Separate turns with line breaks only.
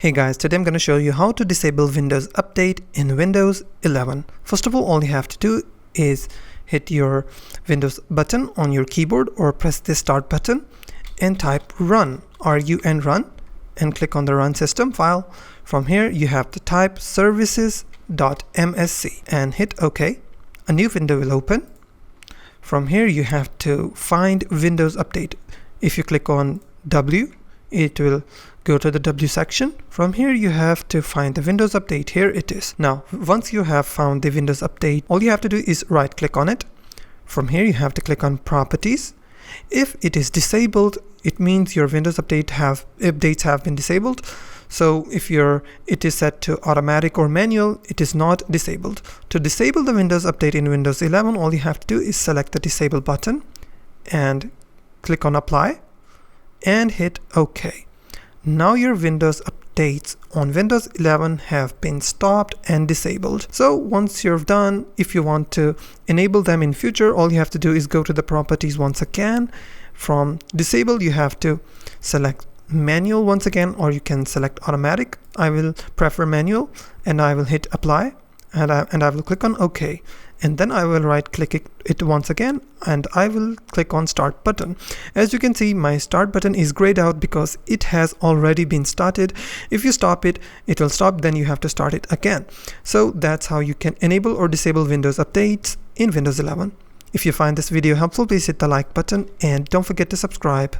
Hey guys, today I'm going to show you how to disable Windows Update in Windows 11. First of all you have to do is hit your Windows button on your keyboard or press the start button and type run, R-U-N, run, and click on the run system file. From here you have to type services.msc and hit OK. A new window will open. From here you have to find Windows Update. If you click on W, it will go to the W section. From here you have to find the Windows Update. Here it is. Now once you have found the Windows Update, all you have to do is right click on it. From here you have to click on Properties. If it is disabled, it means your Windows updates have been disabled. So if it is set to automatic or manual, it is not disabled. To disable the Windows Update in Windows 11, all you have to do is select the disable button and click on apply and hit OK. Now your Windows updates on Windows 11 have been stopped and disabled. So once you're done, if you want to enable them in future, all you have to do is go to the properties once again. From disable you have to select manual once again, or you can select automatic. I will prefer manual and I will hit apply and I will click on OK, and then I will right click it once again and I will click on start button. As you can see, my start button is grayed out because it has already been started. If you stop it, it will stop, then you have to start it again. So that's how you can enable or disable Windows updates in Windows 11. If you find this video helpful, please hit the like button and don't forget to subscribe.